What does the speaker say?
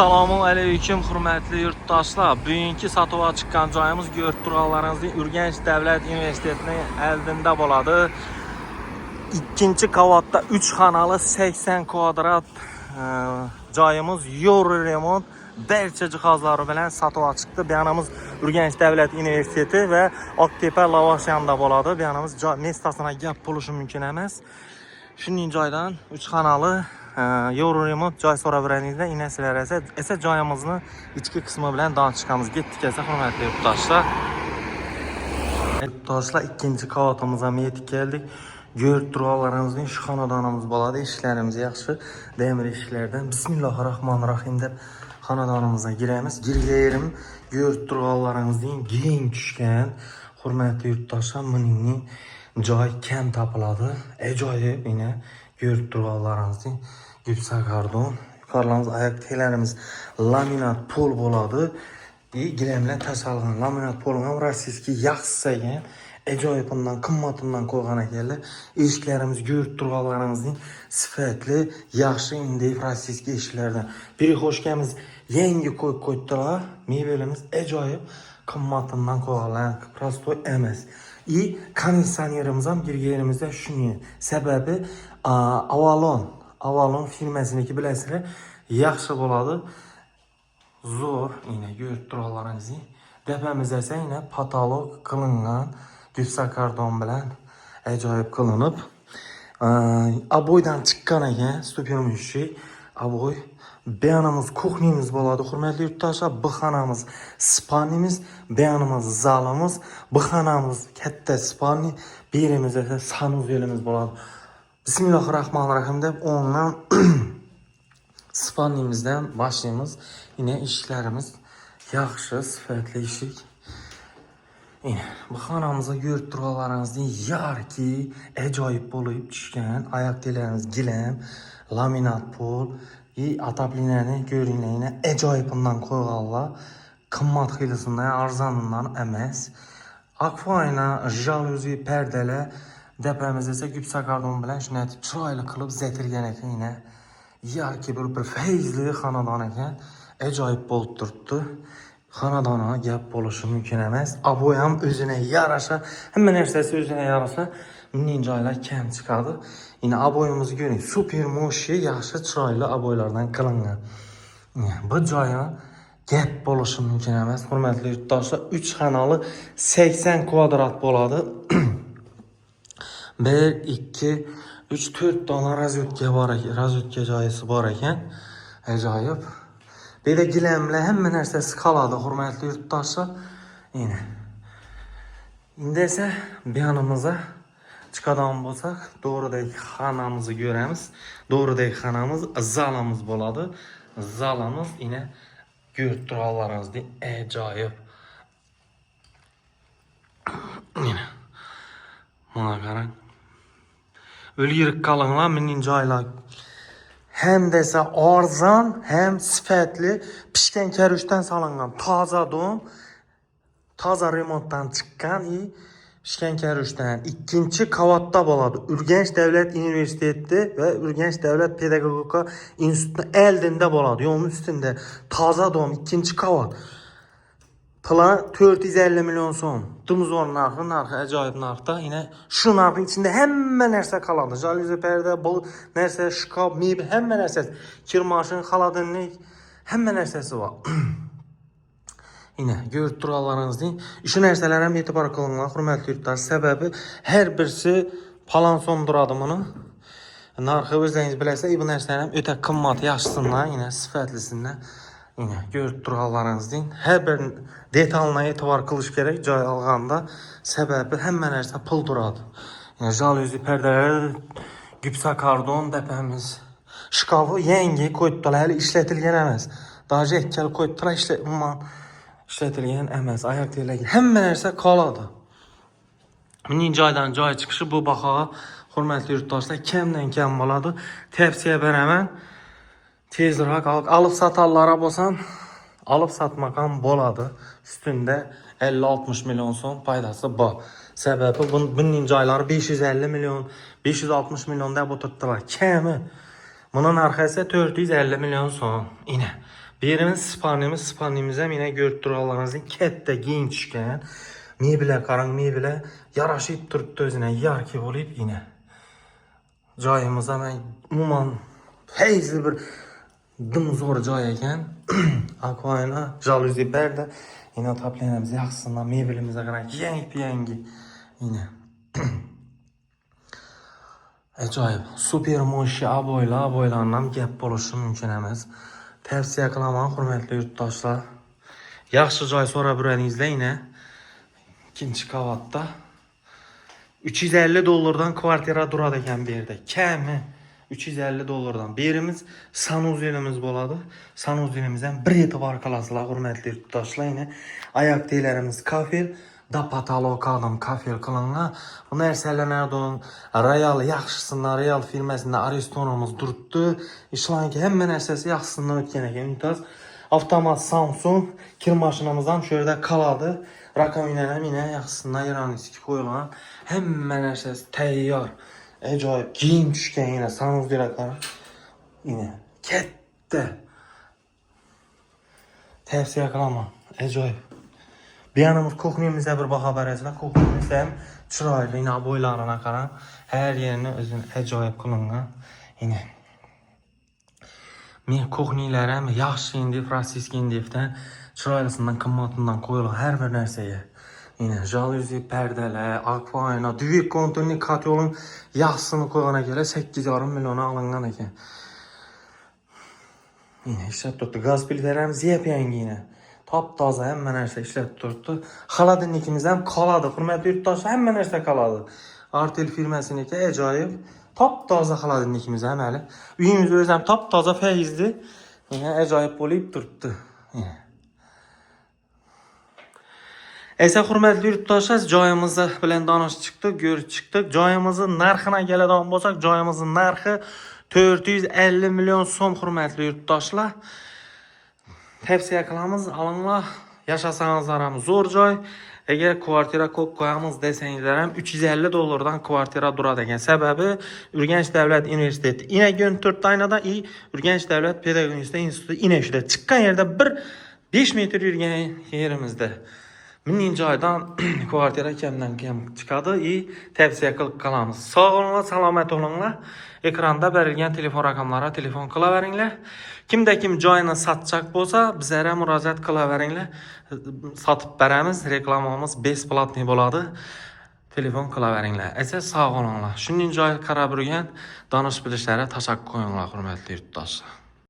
Assalamu aleyküm hürmetli yurttaşlar. Bugünkü satığa çıkan joyimiz görüp turganlaringizni Urganch Davlat Universitetining oldida bo'ladi. İkinci qavatda 3 xonalı 80 kvadrat joyimiz Euro remont barcha jihozlari bilan satığa chiqdi. Bu yanimiz Urganch Davlat Universiteti va Oqtepa Lavashanida bo'ladi. Bu yanimiz joy mestasına gap bo'lishi mumkin emas. Shuning joydan 3 xonalı Euro remont joy so'raveringizlar. Inasizlar esa joyimizni ichki qismi bilan danışganmiz. Ketdik esa hurmatli yurtdoshlar. Yurtdoshlar, ikkinchi qavatimizga yetib keldik. Görüp turganlaringizning shu xonadonimiz bo'ladi. Eshiklarimiz yaxshi, demir eshiklardan. Bismillahirrahmanirrahim deb xonadonimizga giramiz. Girgayerim görüp turganlaringizning keng tushgan hurmatli yurtdoshlar, buning joy kam topiladi. Ajoyib yine görüp turganlaringizning yüksek kardon. Yukarılarımız ayak telerimiz laminat pol bo'ladi. Gilemle tasalg'an laminat polun ham rossiyskiy yaxshi ajoyibinden qimmatindan qo'ygan ekanlar. Eshiklarimiz görüp turganlaringizning sifatli yaxshi indek rossiyskiy eshiklardan. Biri xo'shkamiz yangi qo'yibdilar. Mebelimiz ajoyib qimmatindan qo'yganlar, prostoy emas. Konditsionerimiz ham girganimizda shuning sababi Avalon firmasiniki bilasizlar, yaxshi bo'ladi. Zo'r, yine görüp turganlaringizni. Tepamizda esa yine patolog qilingan yüksek kardon bilan ajoyib qilinib, aboydan chiqqan ekan, supermushik aboy. Beyanımız kuxnimiz bo'ladi. Hurmatli yurtdoshlar, bu xonamiz spannimiz, beyanimiz zalimiz, bu xonamiz katta spanni, birimiz esa sanuzelimiz bo'ladi. Bismillahirrahmanirrahim deb ondan spannimizdan başlayamiz. Yine eshiklarimiz yaxshi, sifatli eshik. Yine bu xonamizga görüp turganlaringizning yarki, ajoyib bo'lib tushgan oyoq telarimiz gilam, laminat pol, ataplinani ko'ringlar, yine ajoyibinden qo'yganlar. Qimmat xilisinden, arzonundan emas. Akfayna, jaluzi, perdeler, depamizda esa yüksek kardon bilan shunday chiroyli qilib zetirgan ekan. Yine yarki bir feyzli xonadon ekan. Ajoyib bo'lib turibdi. Xonadona gap bo'lishi mumkin emas. Aboy ham o'zine yarasha, hamma narsasi o'zine yarasha. Bunday joylar kam chiqadi. Yine aboyimizni ko'ring, super moshi, yaxshi chiroyli aboylardan qilingan. Bu joyga gap bo'lishi mumkin emas. Hurmatli yurtdoshlar, 3 xonali 80 kvadrat bo'ladi. 1 2 3 4 dona razyotka bor ekan, razyotka joyisi bor ekan. Ajoyib. Böyle gilemle hamma narsasi qoladi, hurmatli yurtdoshlar. Yine. Endi esa bu yonimizga chiqadigan bo'lsak, to'g'ridagi xonamizni ko'ramiz. To'g'ridagi xonamiz zalimiz bo'ladi. Zalimiz yine ko'rib turganlaringizdek ajoyib. Yine. Mana qarang. O'lgirik qalinglar, mening joylar hem desa arzon, hem sifatli, pishgan karushdan solingan toza don, toza remontdan chiqqan, pishgan karushdan ikkinchi qavatda bo'ladi. Urganch Davlat Universiteti va Urganch Davlat Pedagogika institutining oldida bo'ladi. Yo'lning ustida toza don, ikkinchi qavat. Plan 450 milyon so'm. Dumzor narxi ajoyib narxda. Yine şu narxning içinde hamma narsa qoladi. Jaluzi, perde, bu narsa, shkaf, mebel, hamma narsa. Kir mashin, xolodilnik, hamma narsasi bor. Yine görüp turganlaringizning shu narsalar ham e'tibor qilinglar, hurmatli yurtdoshlar. Sababi har birisi palon so'm turadi buni. Narxi o'zingiz bilasizlar, bu narsalar ham o'ta qimmat, yaxshisidan, yine sifatlisidan. Yine görüp turganlaringizning har bir detalına e'tibor qilish kerak joy olganda. Sababi hamma narsa pul turadi. Yani jaluzi, perdeler, yüksek kardon, depamiz, shkafi yangi qo'yibdilar, hali ishlatilgan emas. Даже ikkala qo'yibdilar, ishlatilgan emas. Oyoq telarga hamma narsa qoladi. Mening joydan joy chiqishi bu bahoga hurmatli yurtdoshlar kamdan kam bo'ladi. Tavsiya beraman. Tezroq alıp satanlara bo'lsam, alıp satmak bo'ladi. Üstünde 50-60 milyon so'm paydasi bor. Sababi bunun joylari 550 milyon, 560 milyon deb o'tiribdilar. Kami. Bunun narxi esa 450 milyon so'm. Yine Birimiz Spanimize yine görüp duralarinizin katta keng tushgan. Mebellar qarang, mebellar yarashib turibdi o'zine, yarki bo'lib yine. Joyimiz ham umuman feyzli bir dimzo'r joy ekan. Akvayna, jaluzi berdi. Yine otaplarimiz yaxshisidan mebelimizga qarang, yangi yine. Ajoyib, super mo'shi aboylardan ham gap bo'lishi mumkin emas. Tavsiya qilaman, hurmatli yurtdoshlar. Yaxshi joy so'rab yuradingizlar yine. İkinci qavatda $350 kvartira turadi ekan bu yerda. Kami $350. Birimiz sanuzelimiz bo'ladi. Sanuzelimiz ham bir e'tibor qilasizlar, hurmatli yurtdoshlar. Yine oyoq tiylarimiz kafel, da patolog adam kafel qilinglar. Bu narsalardan Royal yaxshisidan, Royal firmasidan Aristonimiz turibdi. Ishlangan hamma narsasi yaxshisidan o'tgan ekan. Mumtoz avtomat Samsung kir mashinamiz ham shu yerda qoladi. Rakamlarım yine yaxshisidan ironik qo'yilgan. Hamma narsasi tayyor. Ajoyib keng tushgan yine sanuzlarga yine katta. Tavsiya qilaman. Ajoyib. Bu yanimiz kuxnyamizda bir baho berasizlar. Kuxnyamiz ham chiroyli, yine bo'ylarına qarang. Her yerini o'zini ajoyib qilingan. Yine men kuxnilarim yaxshi indi, rossiyskiy indifdan chiroylisidan qimmatindan qo'yilgan har bir narsaga. Yine jaluzi, perdeler, akvayna, düvek konturni katyolun yaxshisini qo'ygana kela 8,5 million alingan ekan. Yine ishlab turibdi. Gaz plitalarimiz yangi yine. Top-toza hamma narsa ishlab turibdi. Xolodilnikimiz ham qoladi. Hurmatli yurtdoshlar, hamma narsa qoladi. Artel firmasiniki ajoyib. Top-toza xolodilnikimiz ham hali. Uyimiz o'zi ham top-toza feyzli. Yine ajoyib bo'lib turibdi. Esa hurmatli yurtdoshlar, joyimizni bilan tanishib chiqdik, ko'rib chiqdik. Joyimizning narxini keladigan bo'lsak, joyimizning narxi 450 million so'm, hurmatli yurtdoshlar. Tavsiya qilamiz, alinglar, yashasangizlar ham zo'r joy. Agar kvartira ko'p qo'yamiz desangizlar ham $350 kvartira turadi ekan. Sababi Urganch davlat universiteti Inagon 4 aynada Urganch davlat pedagogika instituti Inashda chiqqan yerda bir 5 metr yurgan yerimizda. Mening joydan kvartira kamdan kam chiqadi. Tavsiya qilib qolamiz. Sog' bo'linglar, salomat bo'linglar. Ekranda berilgan telefon raqamlariga telefon qilaveringlar. Kimda kim joyini satchak bo'lsa, bizlarga murojaat qilaveringlar. Sotib beramiz, reklamamiz besplatniy bo'ladi. Telefon qilaveringlar. Esa sog' bo'linglar. Shuning joy qarab yurgan donish bilishlari tashakkur qo'yinglar, hurmatli yurtdoshlar.